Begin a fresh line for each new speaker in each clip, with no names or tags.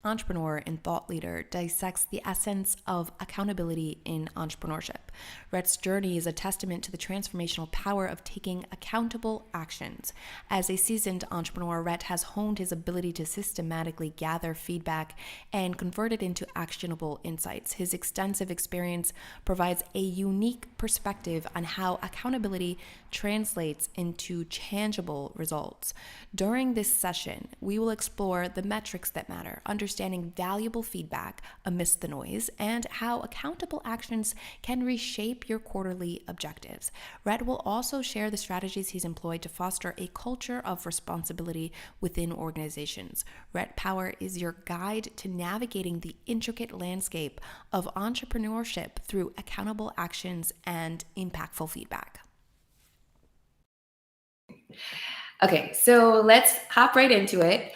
Entrepreneur and thought leader dissects the essence of accountability in entrepreneurship. Rhett's journey is a testament to the transformational power of taking accountable actions. As a seasoned entrepreneur, Rhett has honed his ability to systematically gather feedback and convert it into actionable insights. His extensive experience provides a unique perspective on how accountability translates into tangible results. During this session, we will explore the metrics that matter, understanding valuable feedback amidst the noise, and how accountable actions can reshape your quarterly objectives. Rhett will also share the strategies he's employed to foster a culture of responsibility within organizations. Rhett Power is your guide to navigating the intricate landscape of entrepreneurship through accountable actions and impactful feedback.
Okay, so let's hop right into it.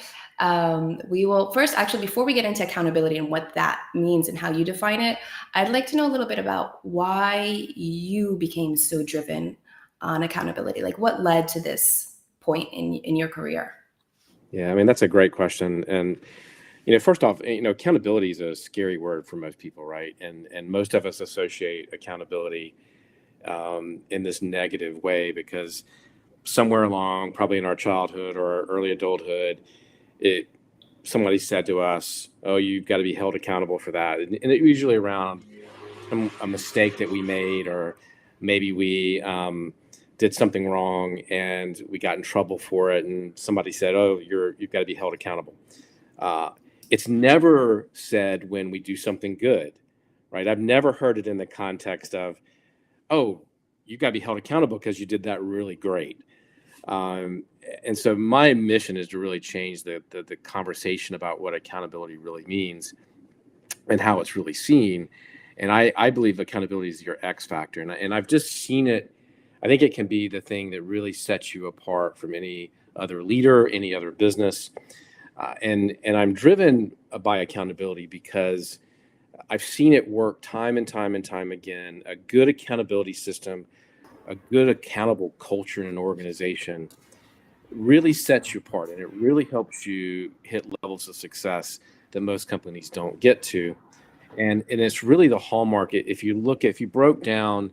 We will first, actually, before we get into accountability and what that means and how you define it, I'd like to know a little bit about why you became so driven on accountability. Like, what led to this point in your career?
Yeah, I mean, that's a great question. And, first off, accountability is a scary word for most people, right? And most of us associate accountability in this negative way because somewhere along, probably in our childhood or early adulthood, somebody said to us, "Oh, you've got to be held accountable for that," and it usually around a mistake that we made, or maybe we did something wrong and we got in trouble for it, and somebody said, "Oh, you've got to be held accountable." It's never said when we do something good, right? I've never heard it in the context of, "Oh, you got to be held accountable because you did that really great." And so my mission is to really change the conversation about what accountability really means and how it's really seen. And I believe accountability is your X factor. And I've just seen it. I think it can be the thing that really sets you apart from any other leader, any other business. And I'm driven by accountability because I've seen it work time and time and time again. A good accountability system, a good accountable culture in an organization really sets you apart, and it really helps you hit levels of success that most companies don't get to. And it's really the hallmark. If you broke down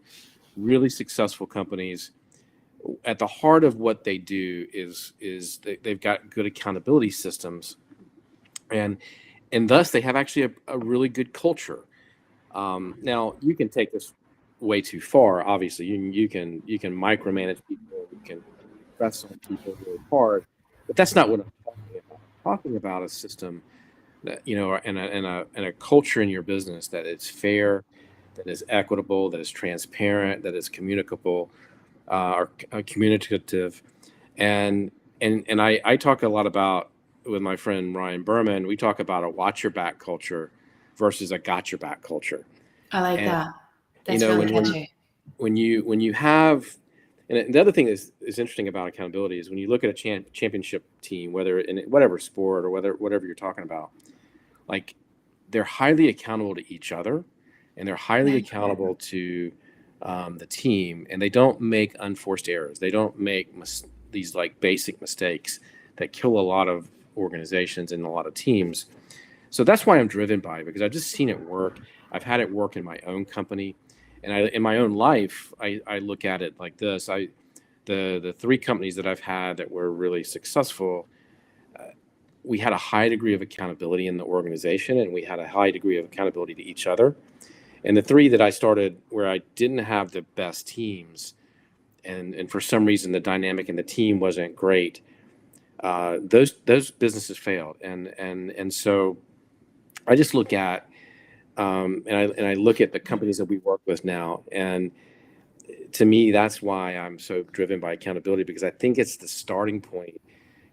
really successful companies, at the heart of what they do is they've got good accountability systems, and thus they have actually a really good culture. Now you can take this way too far. Obviously, you can micromanage people, you can press on people really hard, but that's not what I'm talking about. I'm talking about a system that and a culture in your business that is fair, that is equitable, that is transparent, that is communicable, or communicative, and I talk a lot about, with my friend Ryan Berman, we talk about a watch your back culture versus a got your back culture.
I like that. That's really catchy.
When you have, and the other thing is interesting about accountability is when you look at a championship team, whether in whatever sport or whatever you're talking about, like they're highly accountable to each other, and they're highly accountable to the team, and they don't make unforced errors. They don't make these like basic mistakes that kill a lot of organizations and a lot of teams. So that's why I'm driven by it, because I've just seen it work. I've had it work in my own company. And in my own life, I look at it like this. The three companies that I've had that were really successful, we had a high degree of accountability in the organization, and we had a high degree of accountability to each other. And the three that I started where I didn't have the best teams, and for some reason the dynamic in the team wasn't great, those businesses failed. And so I just look at and I look at the companies that we work with now, and to me, that's why I'm so driven by accountability, because I think it's the starting point.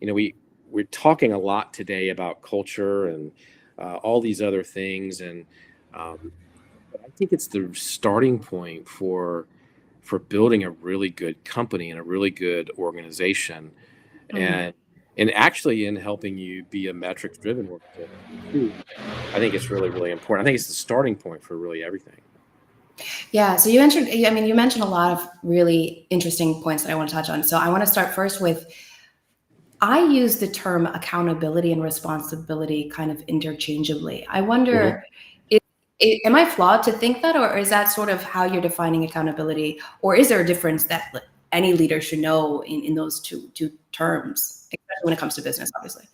We're talking a lot today about culture and all these other things, and but I think it's the starting point for building a really good company and a really good organization, and actually in helping you be a metrics driven organization too. I think it's really, really important. I think it's the starting point for really everything.
Yeah. So you mentioned a lot of really interesting points that I want to touch on. So I want to start first with I use the term accountability and responsibility kind of interchangeably. I wonder, am I flawed to think that, or is that sort of how you're defining accountability, or is there a difference that any leader should know in those two terms, especially when it comes to business, obviously?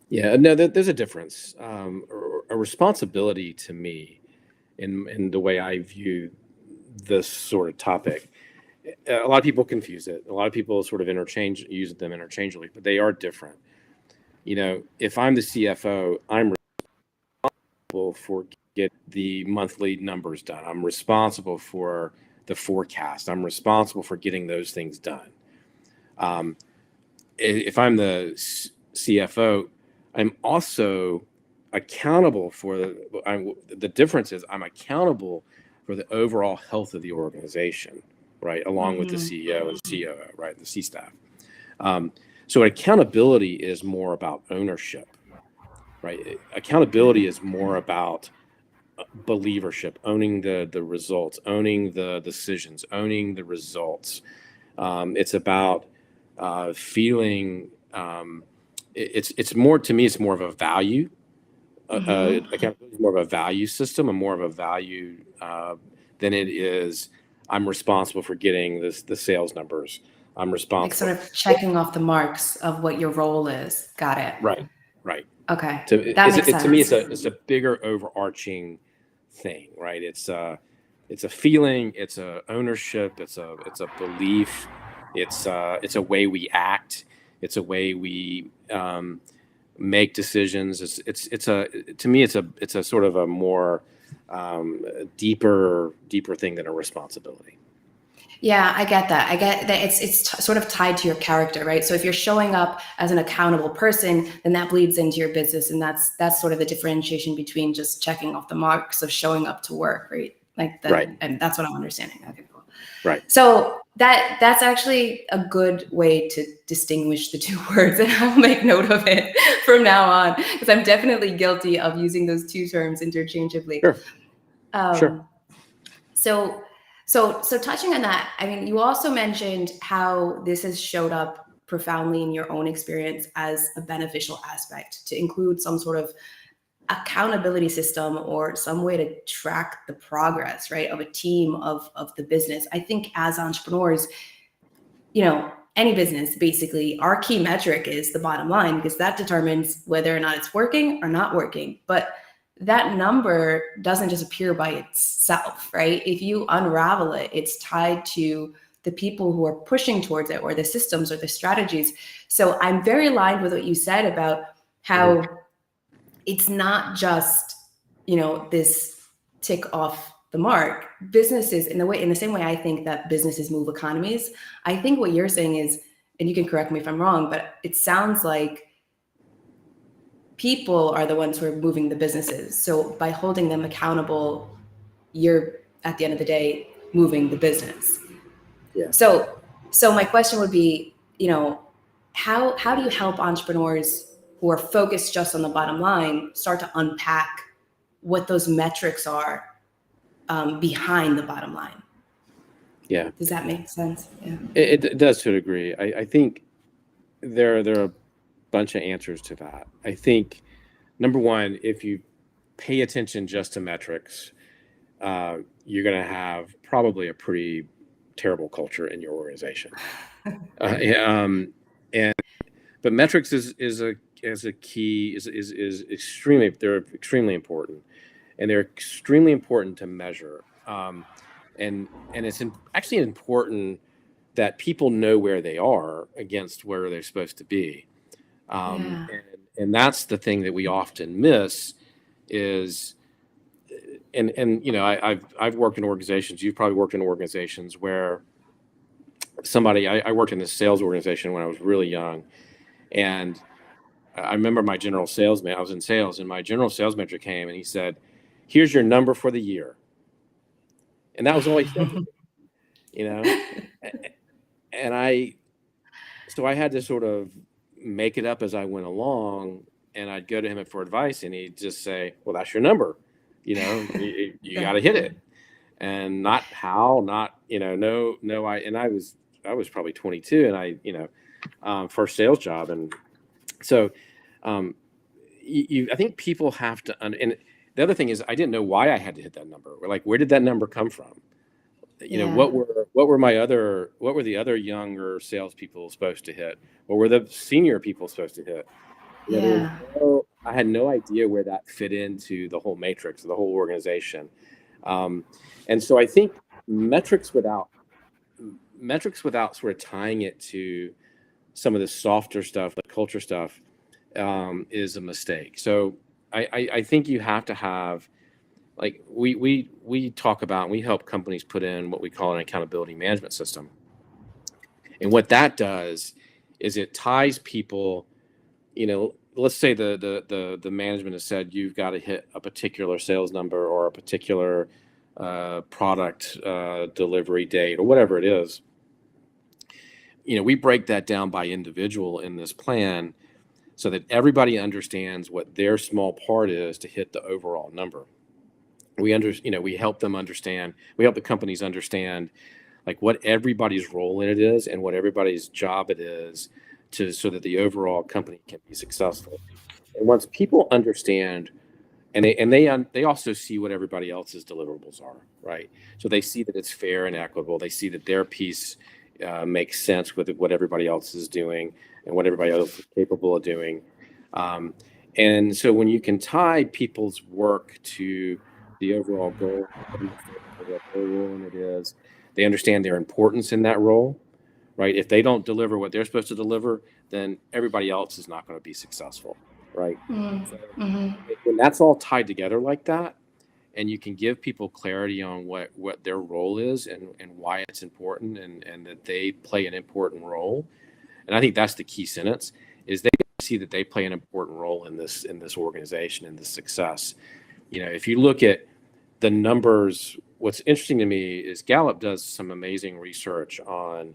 Yeah, no, there's a difference. A responsibility to me, in the way I view this sort of topic, a lot of people confuse it. A lot of people sort of use them interchangeably, but they are different. If I'm the CFO, I'm responsible for get the monthly numbers done. I'm responsible for the forecast. I'm responsible for getting those things done. If I'm the CFO, I'm also accountable for the difference is I'm accountable for the overall health of the organization, right? Along with the CEO and COO, right? The C staff. So accountability is more about ownership, right? Accountability is more about believership, owning the results, owning the decisions, owning the results. It's about feeling. It's more, to me, it's more of a value. Accountability is more of a value system and more of a value than it is. I'm responsible for getting the sales numbers. I'm responsible.
Like sort of checking off the marks of what your role is. Got it.
Right.
Okay.
That makes sense. To me, it's a bigger overarching thing, right? It's a feeling, it's a ownership, it's a belief, it's a way we act, it's a way we make decisions. To me, it's a sort of a more deeper thing than a responsibility.
Yeah, I get that. It's sort of tied to your character, right? So if you're showing up as an accountable person, then that bleeds into your business, and that's sort of the differentiation between just checking off the marks of showing up to work, right? Like that,
right.
And that's what I'm understanding. Okay, cool.
Right.
So that's actually a good way to distinguish the two words, and I'll make note of it from now on, because I'm definitely guilty of using those two terms interchangeably.
Sure.
Sure. So touching on that, I mean, you also mentioned how this has showed up profoundly in your own experience as a beneficial aspect, to include some sort of accountability system or some way to track the progress, right, of a team of the business. I think as entrepreneurs, any business, basically, our key metric is the bottom line, because that determines whether or not it's working or not working. But that number doesn't just appear by itself, right? If you unravel it, it's tied to the people who are pushing towards it, or the systems or the strategies. So I'm very aligned with what you said about how it's not just, this tick off the mark. Businesses, in the same way I think that businesses move economies, I think what you're saying is, and you can correct me if I'm wrong, but it sounds like people are the ones who are moving the businesses. So by holding them accountable, you're, at the end of the day, moving the business.
Yeah.
So my question would be, how do you help entrepreneurs who are focused just on the bottom line start to unpack what those metrics are behind the bottom line?
Yeah.
Does that make sense? Yeah.
It does, to a degree. I think there are a bunch of answers to that. I think, number one, if you pay attention just to metrics, you're going to have probably a pretty terrible culture in your organization. But metrics is extremely, they're extremely important, and they're extremely important to measure. And it's actually important that people know where they are against where they're supposed to be. And that's the thing that we often miss is, I've worked in organizations, you've probably worked in organizations where I worked in this sales organization when I was really young. And I remember my general sales man, I was in sales, and my general sales manager came and he said, "Here's your number for the year." And that was all he said, and so I had to sort of make it up as I went along, and I'd go to him for advice, and he'd just say, "Well, that's your number, you got to hit it." And not how, not, I was probably 22, and first sales job. And So um, I think people have to, and the other thing is, I didn't know why I had to hit that number. Like, where did that number come from?
Yeah.
What were the other younger salespeople supposed to hit? What were the senior people supposed to hit?
Yeah.
I had no idea where that fit into the whole matrix, the whole organization. And so I think metrics without sort of tying it to some of the softer stuff, the culture stuff, is a mistake. So I think you have to have, like, we talk about, we help companies put in what we call an accountability management system. And what that does is it ties people, let's say the management has said you've got to hit a particular sales number or a particular product delivery date or whatever it is. We break that down by individual in this plan so that everybody understands what their small part is to hit the overall number. We help them understand, we help the companies understand, like, what everybody's role in it is and what everybody's job it is, so that the overall company can be successful. And once people understand, and they also see what everybody else's deliverables are, right? So they see that it's fair and equitable. They see that their piece makes sense with what everybody else is doing and what everybody else is capable of doing. And so when you can tie people's work to the overall goal, what their role in it is, they understand their importance in that role, right? If they don't deliver what they're supposed to deliver, then everybody else is not going to be successful, right?
Mm-hmm.
When that's all tied together like that, and you can give people clarity on what their role is and why it's important, and that they play an important role. And I think that's the key sentence, is they see that they play an important role in this organization, in this success. If you look at the numbers, what's interesting to me is Gallup does some amazing research on,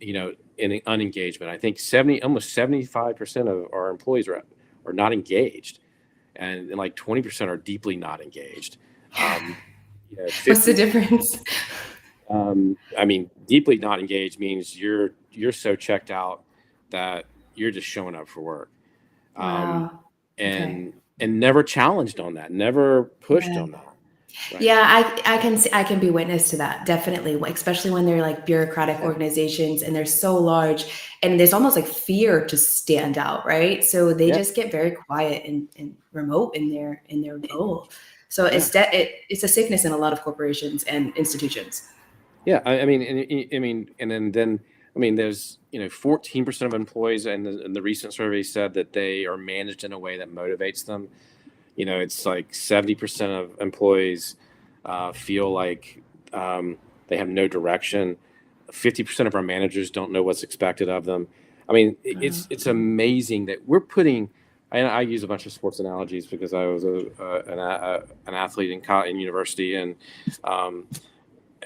in unengagement. I think almost 75% of our employees are not engaged, and like 20% are deeply not engaged. 50,
What's the difference?
I mean, deeply not engaged means you're so checked out that you're just showing up for work.
Wow.
And never challenged on that, never pushed on that. Right.
Yeah, I can be witness to that, definitely, especially when they're like bureaucratic organizations and they're so large and there's almost like fear to stand out, right? So they just get very quiet and remote in their role. So it's a sickness in a lot of corporations and institutions.
Yeah, I mean, and then there's 14% of employees, and the recent survey said that they are managed in a way that motivates them. It's like 70% of employees feel like they have no direction. 50% of our managers don't know what's expected of them. I mean, it's amazing that we're putting. I use a bunch of sports analogies because I was an athlete in university, and I'm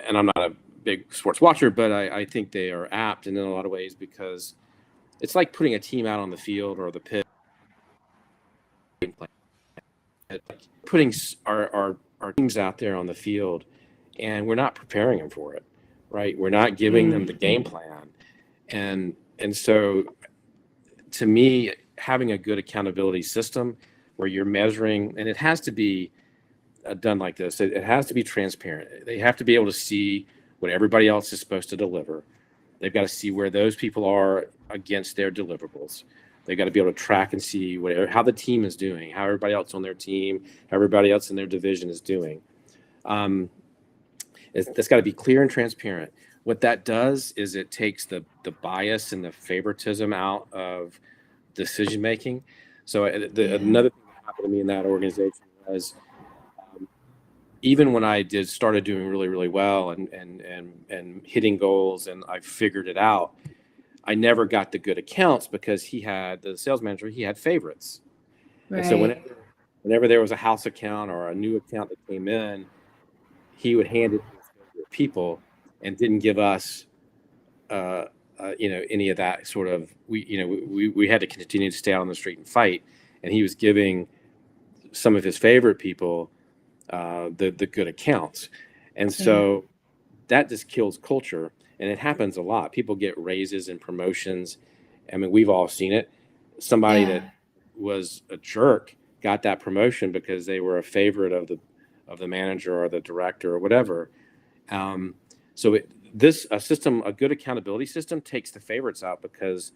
not a big sports watcher, but I think they are apt in a lot of ways, because it's like putting a team out on the field or the pitch, putting our teams out there on the field, and we're not preparing them for it, right? We're not giving them the game plan. And so, to me, having a good accountability system where you're measuring, and it has to be done like this, it has to be transparent. They have to be able to see what everybody else is supposed to deliver. They've got to see where those people are against their deliverables. They've got to be able to track and see how the team is doing, how everybody else on their team, how everybody else in their division is doing. That's got to be clear and transparent. What that does is it takes the bias and the favoritism out of decision making. So another thing that happened to me in that organization was, even when I started doing really, really well and hitting goals, and I figured it out, I never got the good accounts because the sales manager, he had favorites.
Right.
And so whenever there was a house account or a new account that came in, he would hand it to his favorite people and didn't give us, any of that sort of, we had to continue to stay out on the street and fight. And he was giving some of his favorite people the good accounts. And so that just kills culture. And it happens a lot. People get raises and promotions. I mean, we've all seen it. somebody
Yeah.
that was a jerk got that promotion because they were a favorite of the manager or the director or whatever. So a good accountability system takes the favorites out because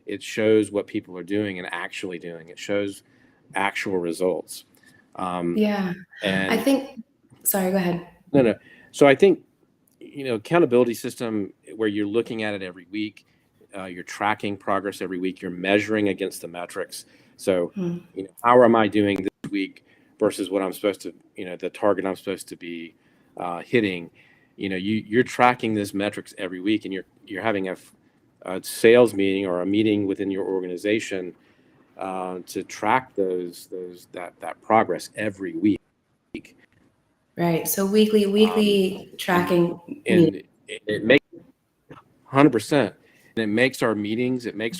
it shows what people are doing and actually doing. It shows actual results.
Yeah. I
And
think, sorry, go ahead.
no. So I think, accountability system where you're looking at it every week, you're tracking progress every week, you're measuring against the metrics. So, how am I doing this week versus what I'm supposed to, the target I'm supposed to be hitting? You're tracking this metrics every week, and you're having a sales meeting or a meeting within your organization to track that progress every week.
Right. So weekly tracking meetings.
And it makes 100%. And it makes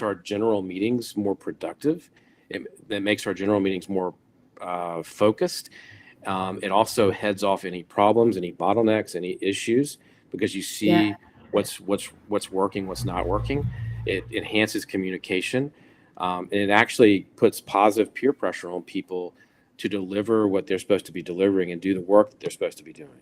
our general meetings more productive. It makes our general meetings more focused. It also heads off any problems, any bottlenecks, any issues, because you
Yeah.
see what's working, what's not working. It enhances communication, and it actually puts positive peer pressure on people to deliver what they're supposed to be delivering and do the work that they're supposed to be doing.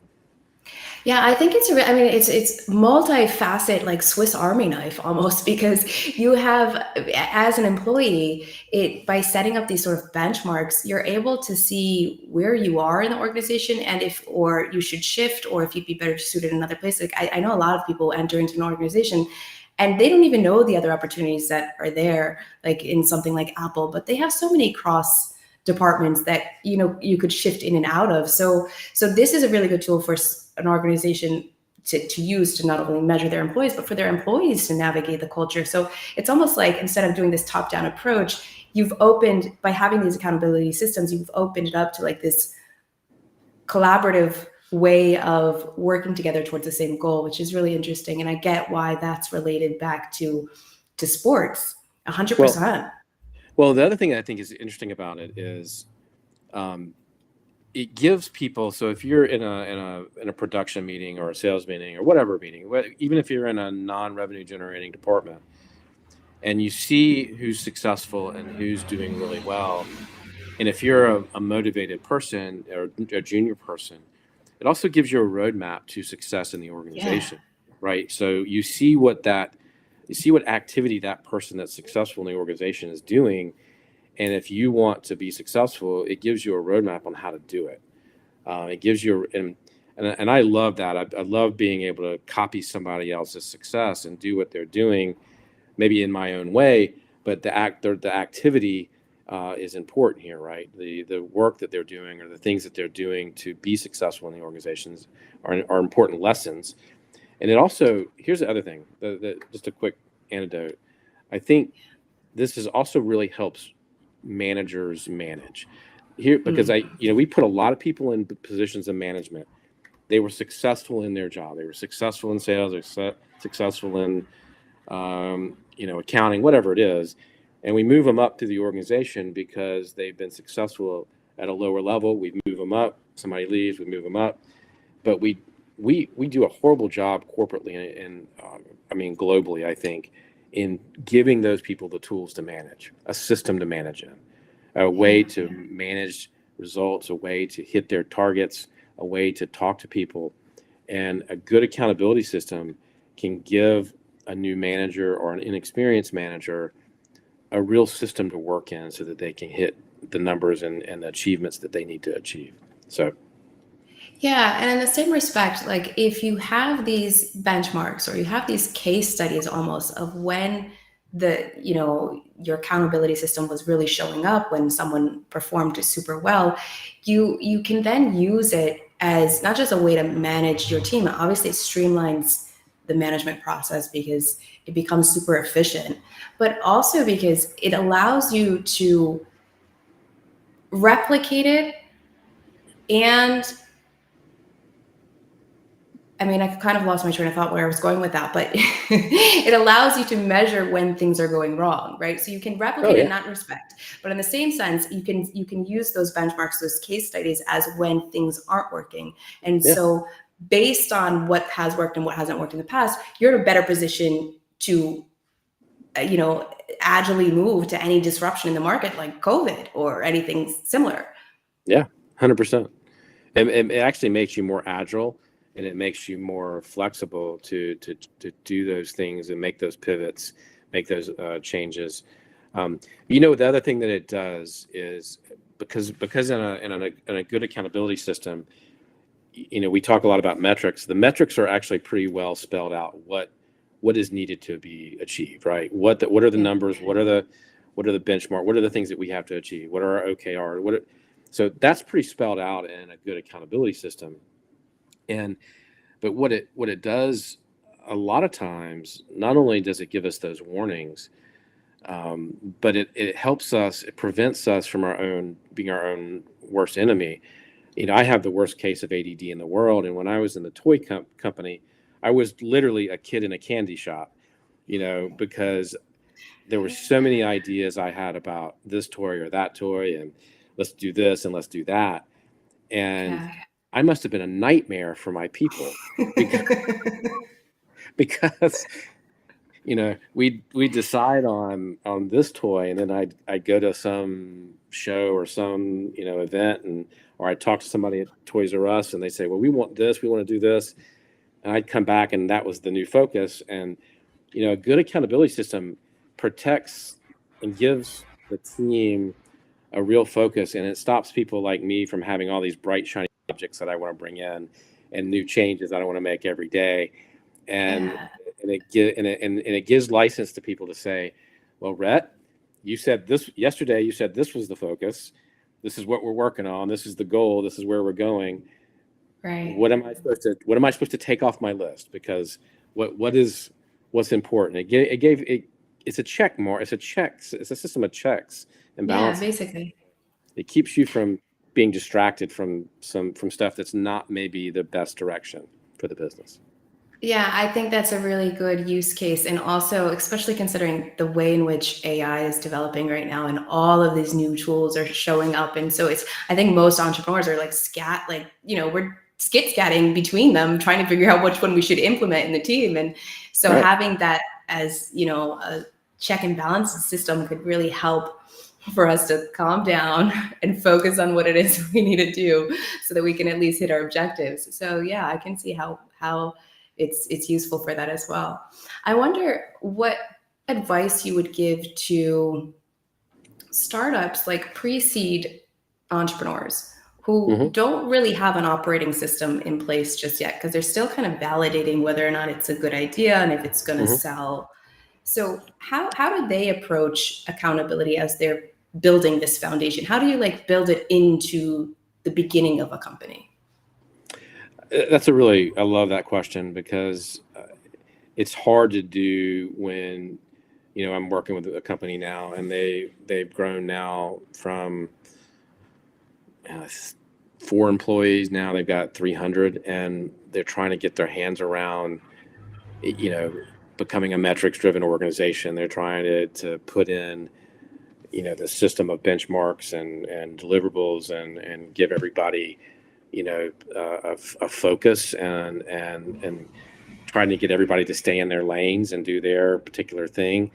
Yeah, I think I mean, it's multifaceted, like Swiss Army knife almost, because you have, as an employee, by setting up these sort of benchmarks, you're able to see where you are in the organization and or you should shift, or if you'd be better suited in another place. Like I know a lot of people enter into an organization and they don't even know the other opportunities that are there, like in something like Apple, but they have so many cross departments that you could shift in and out of. So this is a really good tool for an organization to use to not only measure their employees, but for their employees to navigate the culture. So it's almost like, instead of doing this top-down approach, by having these accountability systems, you've opened it up to like this collaborative way of working together towards the same goal, which is really interesting. And I get why that's related back to sports 100%.
Well, the other thing I think is interesting about it is it gives people. So if you're in a production meeting or a sales meeting or whatever meeting, even if you're in a non-revenue generating department, and you see who's successful and who's doing really well, and if you're a motivated person or a junior person, it also gives you a roadmap to success in the organization, right? So you see what activity that person that's successful in the organization is doing. And if you want to be successful, it gives you a roadmap on how to do it. It gives you, and I love that. I love being able to copy somebody else's success and do what they're doing, maybe in my own way. But the activity is important here, right? The work that they're doing or the things that they're doing to be successful in the organizations are important lessons. And it also, here's the other thing, just a quick anecdote. I think this also really helps managers manage here, because we put a lot of people in positions of management. They were successful in their job. They were successful in sales, or successful in accounting, whatever it is. And we move them up through the organization because they've been successful at a lower level. We move them up. Somebody leaves, we move them up. But we do a horrible job corporately and globally, I think, in giving those people the tools to manage, a system to manage in, a way to manage results, a way to hit their targets, a way to talk to people. And a good accountability system can give a new manager or an inexperienced manager a real system to work in so that they can hit the numbers and the achievements that they need to achieve. So
yeah, and in the same respect, like if you have these benchmarks or you have these case studies almost of when your accountability system was really showing up, when someone performed super well, you can then use it as not just a way to manage your team. Obviously, it streamlines the management process because it becomes super efficient, but also because it allows you to replicate it. And I mean, I kind of lost my train of thought where I was going with that, but it allows you to measure when things are going wrong, right? So you can replicate it in that respect, but in the same sense, you can use those benchmarks, those case studies, as when things aren't working. And so based on what has worked and what hasn't worked in the past, you're in a better position to agilely move to any disruption in the market like COVID or anything similar.
Yeah, 100%. It actually makes you more agile, and it makes you more flexible to do those things and make those pivots, make those changes. The other thing that it does is because in a good accountability system, we talk a lot about metrics. The metrics are actually pretty well spelled out. What is needed to be achieved, right? What are the numbers? What are the benchmark? What are the things that we have to achieve? What are our OKR? So that's pretty spelled out in a good accountability system. But what it does a lot of times, not only does it give us those warnings, but it helps us, it prevents us from being our own worst enemy. I have the worst case of ADD in the world. And when I was in the toy company, I was literally a kid in a candy shop, because there were so many ideas I had about this toy or that toy, and let's do this and let's do that. And I must have been a nightmare for my people because we decide on this toy, and then I'd go to some show or some event, or I'd talk to somebody at Toys R Us, and they say, well, we want this, we want to do this, and I'd come back, and that was the new focus. And a good accountability system protects and gives the team a real focus, and it stops people like me from having all these bright shiny objects that I want to bring in and new changes that I want to make every day. And it gives license to people to say, well, Rhett, you said this yesterday, you said this was the focus, this is what we're working on, this is the goal, this is where we're going.
Right.
What am I supposed to take off my list? Because what's important? It's a check more. It's a system of checks and balances.
Yeah, basically.
It keeps you from being distracted from stuff that's not maybe the best direction for the business.
Yeah, I think that's a really good use case. And also, especially considering the way in which AI is developing right now and all of these new tools are showing up. And so I think most entrepreneurs are like we're skit-scatting between them, trying to figure out which one we should implement in the team. And so having that as, a check and balance system could really help for us to calm down and focus on what it is we need to do so that we can at least hit our objectives. So yeah, I can see how it's useful for that as well. I wonder what advice you would give to startups like pre-seed entrepreneurs who don't really have an operating system in place just yet, because they're still kind of validating whether or not it's a good idea and if it's going to sell. So how do they approach accountability as they're building this foundation? How do you build it into the beginning of a company?
I love that question, because it's hard to do when, I'm working with a company now, and they've grown now from 4 employees. Now they've got 300, and they're trying to get their hands around, becoming a metrics driven organization. They're trying to put in, the system of benchmarks and deliverables and give everybody, a focus and trying to get everybody to stay in their lanes and do their particular thing.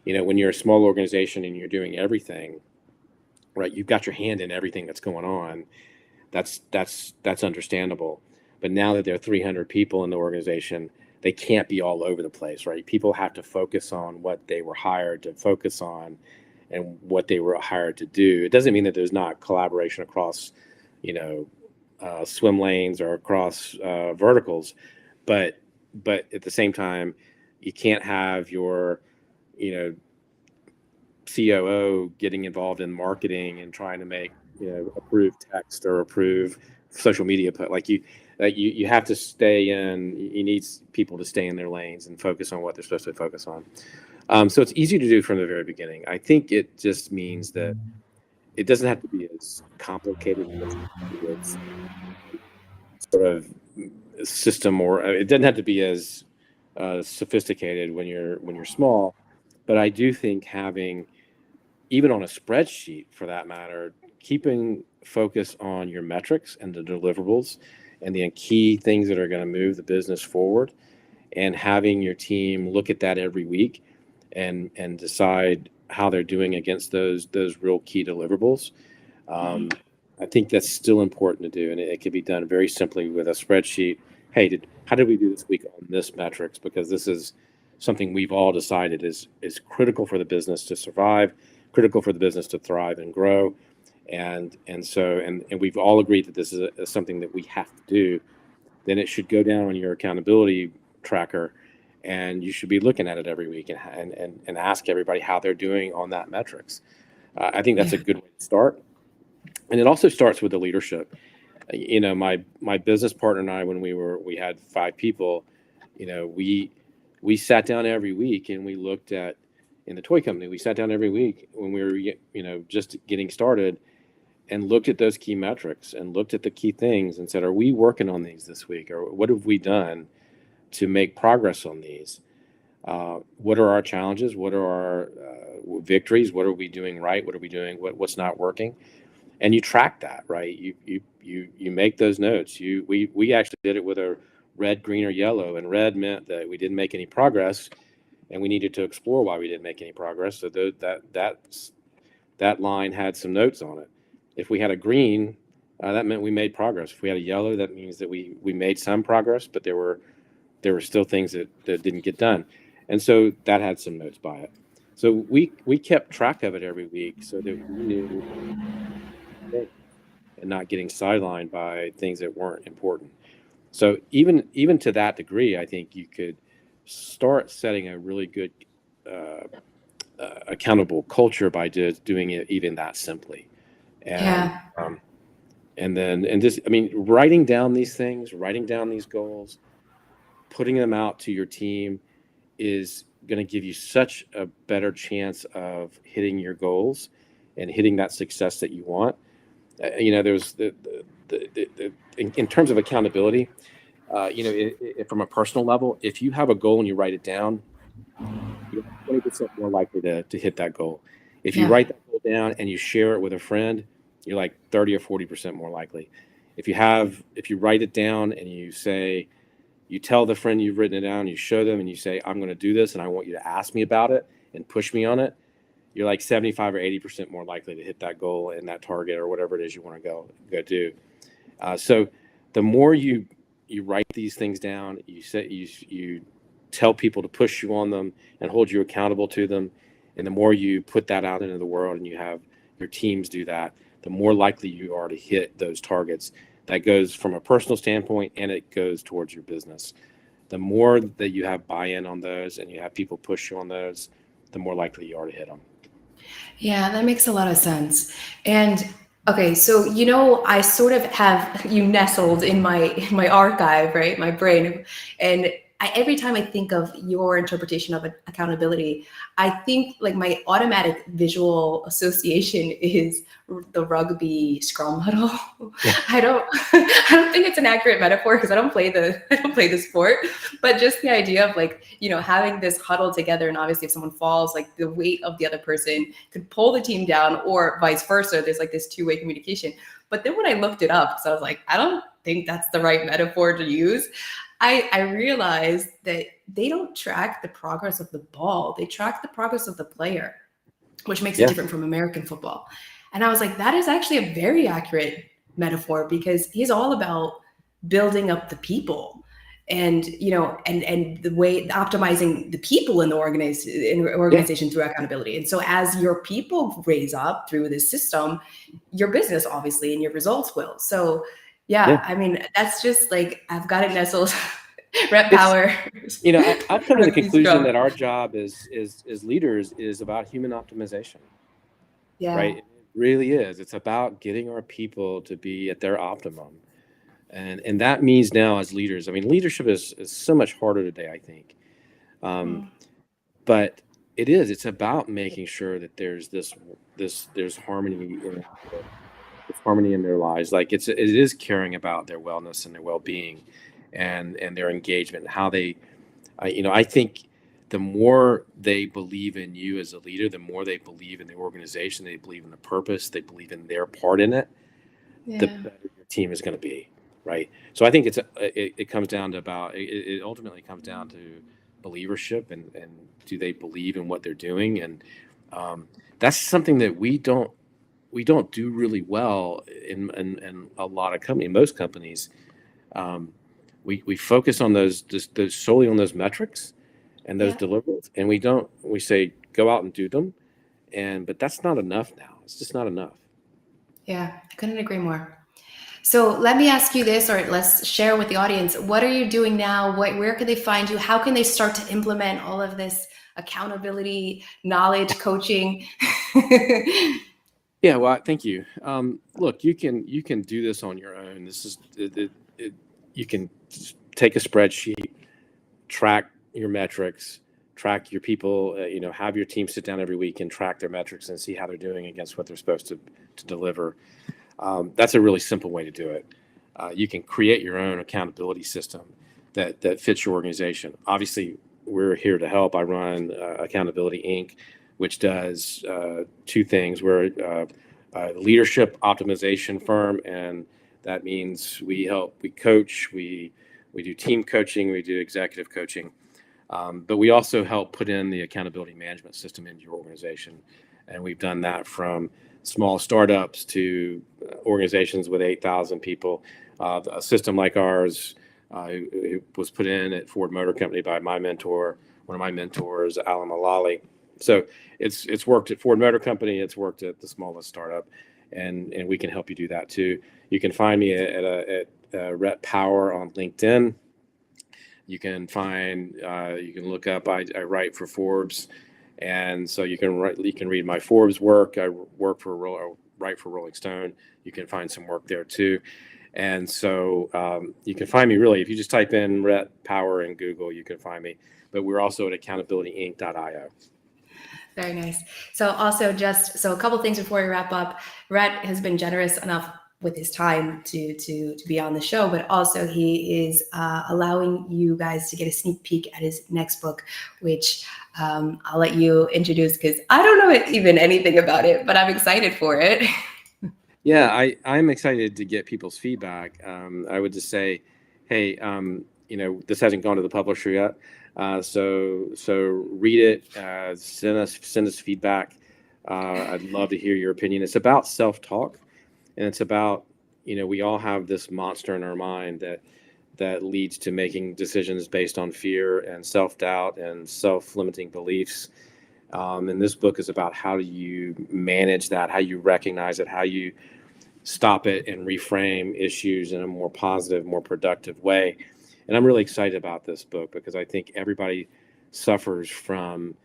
When you're a small organization and you're doing everything, right, you've got your hand in everything that's going on. That's understandable. But now that there are 300 people in the organization, they can't be all over the place, right? People have to focus on what they were hired to focus on and what they were hired to do. It doesn't mean that there's not collaboration across, swim lanes or across verticals, but at the same time, you can't have your, COO getting involved in marketing and trying to make, approve text or approve social media put. You have to stay in. You need people to stay in their lanes and focus on what they're supposed to focus on. So it's easy to do from the very beginning. I think it just means that it doesn't have to be as complicated as sort of system, or it doesn't have to be as sophisticated when you're small. But I do think having, even on a spreadsheet for that matter, keeping focus on your metrics and the deliverables and the key things that are going to move the business forward, and having your team look at that every week, and decide how they're doing against those real key deliverables.
Mhm.
I think that's still important to do, and it can be done very simply with a spreadsheet. Hey, how did we do this week on this metrics? Because this is something we've all decided is critical for the business to survive, critical for the business to thrive and grow, and we've all agreed that this is something that we have to do. Then it should go down on your accountability tracker, and you should be looking at it every week and ask everybody how they're doing on that metrics. I think that's a
Yeah.
good way to start. And it also starts with the leadership. My business partner and I, when we had 5 people, we sat down every week and we looked at, in the toy company, we sat down every week when we were just getting started, and looked at those key metrics and looked at the key things and said, are we working on these this week, or what have we done to make progress on these? What are our challenges? What are our victories? What are we doing right? What are we doing? What's not working? And you track that, right? You make those notes. We actually did it with a red, green, or yellow, and red meant that we didn't make any progress, and we needed to explore why we didn't make any progress. So that line had some notes on it. If we had a green, that meant we made progress. If we had a yellow, that means that we made some progress, but there were still things that didn't get done, and so that had some notes by it. So we kept track of it every week so that we knew things and not getting sidelined by things that weren't important. So even to that degree, I think you could start setting a really good uh, accountable culture by just doing it even that simply. And
Yeah.
just, I mean, writing down these things, writing down these goals, putting them out to your team is going to give you such a better chance of hitting your goals and hitting that success that you want. There's in terms of accountability, from a personal level, if you have a goal and you write it down, you're 20% more likely to hit that goal. If you
Yeah.
write that goal down and you share it with a friend, you're like 30 or 40% more likely. If you write it down and you tell the friend you've written it down, you show them and you say, I'm going to do this and I want you to ask me about it and push me on it, you're like 75 or 80% more likely to hit that goal and that target or whatever it is you want to go do. So the more you write these things down, you tell people to push you on them and hold you accountable to them, and the more you put that out into the world and you have your teams do that, the more likely you are to hit those targets. That goes from a personal standpoint and it goes towards your business. The more that you have buy-in on those and you have people push you on those, the more likely you are to hit them.
Yeah, that makes a lot of sense. And okay, so I sort of have you nestled in my archive, right? My brain. And every time I think of your interpretation of accountability, I think like my automatic visual association is the rugby scrum huddle.
Yeah.
I don't I don't think it's an accurate metaphor because I don't play the sport, but just the idea of like, having this huddle together, and obviously if someone falls, like the weight of the other person could pull the team down or vice versa. There's like this two-way communication. But then when I looked it up, so I was like, I don't think that's the right metaphor to use. I realized that they don't track the progress of the ball. They track the progress of the player, which makes it
Yeah.
different from American football. And I was like, that is actually a very accurate metaphor because he's all about building up the people and and the way optimizing the people in the organization through accountability. And so as your people raise up through this system, your business obviously and your results will. So yeah,
Yeah.
I mean, that's just like I've got it nestled. Rhett
It's,
Power.
I've come to the
Rugby
conclusion
scrum.
that our job is leaders is about human optimization,
Yeah.
right? It really is. It's about getting our people to be at their optimum. And that means now as leaders, I mean, leadership is so much harder today, I think. Um,
Mm.
but it's about making sure that there's harmony in their lives. Like it is caring about their wellness and their well-being and their engagement and how I think the more they believe in you as a leader, the more they believe in the organization, they believe in the purpose, they believe in their part in it, the
Yeah.
better your team is going to be, right? So I think it comes down to it ultimately comes down to believership and do they believe in what they're doing? And that's something that we don't do really well in a lot of companies. Most companies, we focus on those solely on those metrics and those deliverables, and we say go out and do them, but that's not enough now. It's just not enough.
Yeah, I couldn't agree more. So let me ask you this, or let's share with the audience. What are you doing now? Where can they find you? How can they start to implement all of this accountability, knowledge, coaching?
Yeah, well, thank you. Look, you can do this on your own. This is you can take a spreadsheet, track your metrics, track your people. Have your team sit down every week and track their metrics and see how they're doing against what they're supposed to deliver. That's a really simple way to do it. You can create your own accountability system that fits your organization. Obviously, we're here to help. I run Accountability Inc., which does two things. We're a leadership optimization firm, and that means we coach, we do team coaching, we do executive coaching, but we also help put in the accountability management system into your organization. And we've done that from small startups to organizations with 8,000 people. A system like ours it was put in at Ford Motor Company by one of my mentors, Alan Mulally. So it's worked at Ford Motor Company. It's worked at the smallest startup, and we can help you do that too. You can find me at Rhett Power on LinkedIn. You can look up. I write for Forbes, and so you can read my Forbes work. I write for Rolling Stone. You can find some work there too. And so you can find me really, if you just type in Rhett Power in Google, you can find me. But we're also at accountabilityinc.io.
Very nice. So also a couple things before we wrap up. Rhett has been generous enough with his time to be on the show, but also he is allowing you guys to get a sneak peek at his next book, which I'll let you introduce because I don't know even anything about it, but I'm excited for it.
Yeah, I'm excited to get people's feedback. I would just say, hey, this hasn't gone to the publisher yet. So read it, send us feedback. I'd love to hear your opinion. It's about self-talk, and it's about, we all have this monster in our mind that leads to making decisions based on fear and self-doubt and self-limiting beliefs. And this book is about how do you manage that, how you recognize it, how you stop it and reframe issues in a more positive, more productive way. And I'm really excited about this book because I think everybody suffers from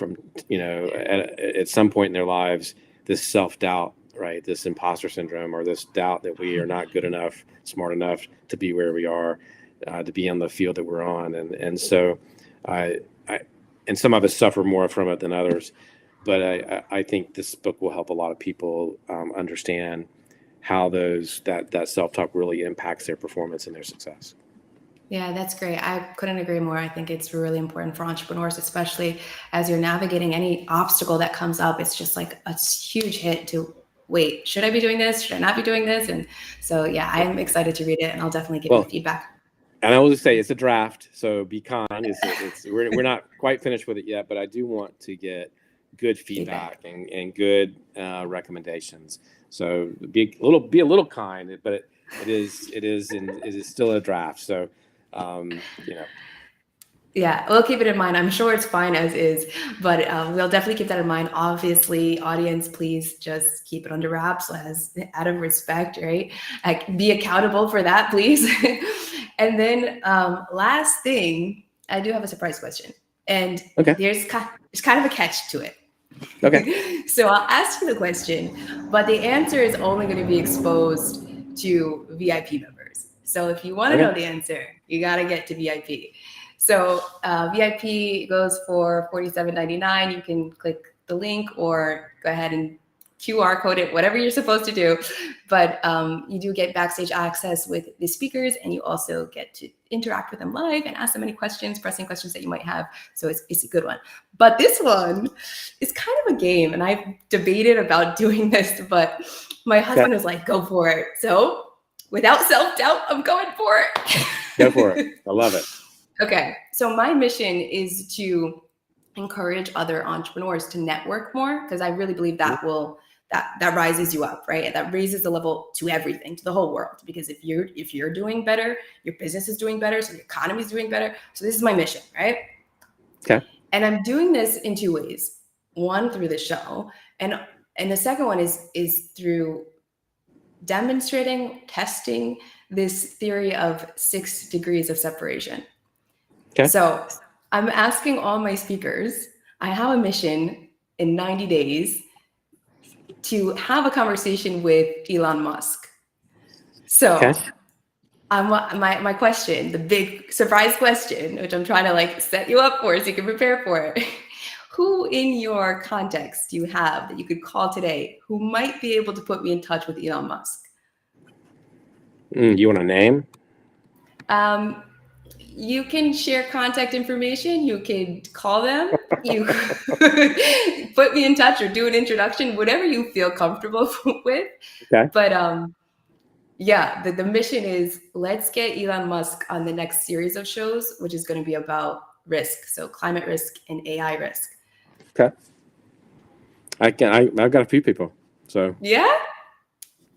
at some point in their lives, this self-doubt, right? This imposter syndrome, or this doubt that we are not good enough, smart enough to be where we are, to be on the field that we're on. And so and some of us suffer more from it than others, but I think this book will help a lot of people understand how that self-talk really impacts their performance and their success.
Yeah, that's great. I couldn't agree more. I think it's really important for entrepreneurs, especially as you're navigating any obstacle that comes up. It's just like a huge hit to wait, should I be doing this? Should I not be doing this? And so, yeah, I'm excited to read it, and I'll definitely give you feedback.
And I will just say it's a draft, so be kind. We're not quite finished with it yet, but I do want to get good feedback. And good recommendations. So be a little kind, but it is still a draft. So
Yeah, we'll keep it in mind. I'm sure it's fine as is, but we'll definitely keep that in mind. Obviously, audience, please just keep it under wraps out of respect, right? Be accountable for that, please. And then last thing, I do have a surprise question. And there's kind of a catch to it.
Okay.
So I'll ask you the question, but the answer is only going to be exposed to VIP members. So if you want to know the answer, you got to get to VIP. So VIP goes for $47.99. You can click the link or go ahead and QR code it, whatever you're supposed to do. But you do get backstage access with the speakers, and you also get to interact with them live and ask them any pressing questions that you might have. So it's a good one. But this one is kind of a game, and I've debated about doing this, but my husband was like, go for it. So without self-doubt, I'm going for it.
Go for it. I love it.
Okay. So my mission is to encourage other entrepreneurs to network more, because I really believe that will that rises you up, right? That raises the level to everything, to the whole world. Because if you're doing better, your business is doing better, so the economy is doing better. So this is my mission, right?
Okay.
And I'm doing this in two ways. One, through the show, and the second one is through demonstrating, testing this theory of 6 degrees of separation.
Okay.
So I'm asking all my speakers, I have a mission in 90 days to have a conversation with Elon Musk. So
Okay.
my question, the big surprise question, which I'm trying to like set you up for so you can prepare for it. Who in your context do you have that you could call today who might be able to put me in touch with Elon Musk?
You want a name?
You can share contact information. You could call them. You could put me in touch or do an introduction, whatever you feel comfortable with.
Okay.
But yeah, the mission is let's get Elon Musk on the next series of shows, which is going to be about risk. So climate risk and AI risk.
Okay. I've got a few people. So
Yeah?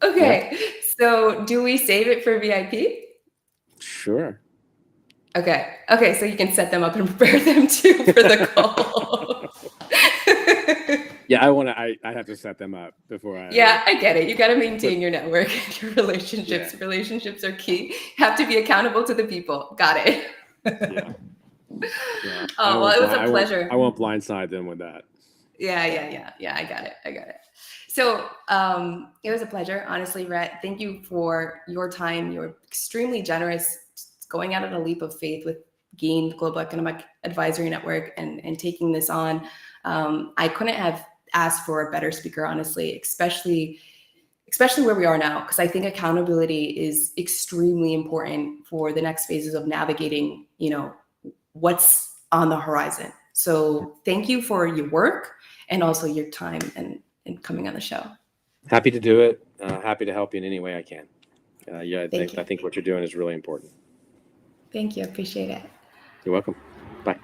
Okay. Yeah. So do we save it for VIP?
Sure.
Okay. So you can set them up and prepare them too for the call.
Yeah, I have to set them up before I.
Yeah, I get it. You got to maintain your network and your relationships.
Yeah.
Relationships are key. You have to be accountable to the people. Got it.
Yeah.
Oh, well, it was a pleasure.
I won't blindside them with that.
Yeah. I got it. So it was a pleasure, honestly, Rhett. Thank you for your time. You're extremely generous, going out on a leap of faith with Gain Global Economic Advisory Network and taking this on. I couldn't have asked for a better speaker, honestly, especially where we are now, because I think accountability is extremely important for the next phases of navigating, what's on the horizon. So thank you for your work and also your time and coming on the show.
Happy to do it. Happy to help you in any way I can. I think what you're doing is really important.
Thank you. I appreciate it.
You're welcome. Bye.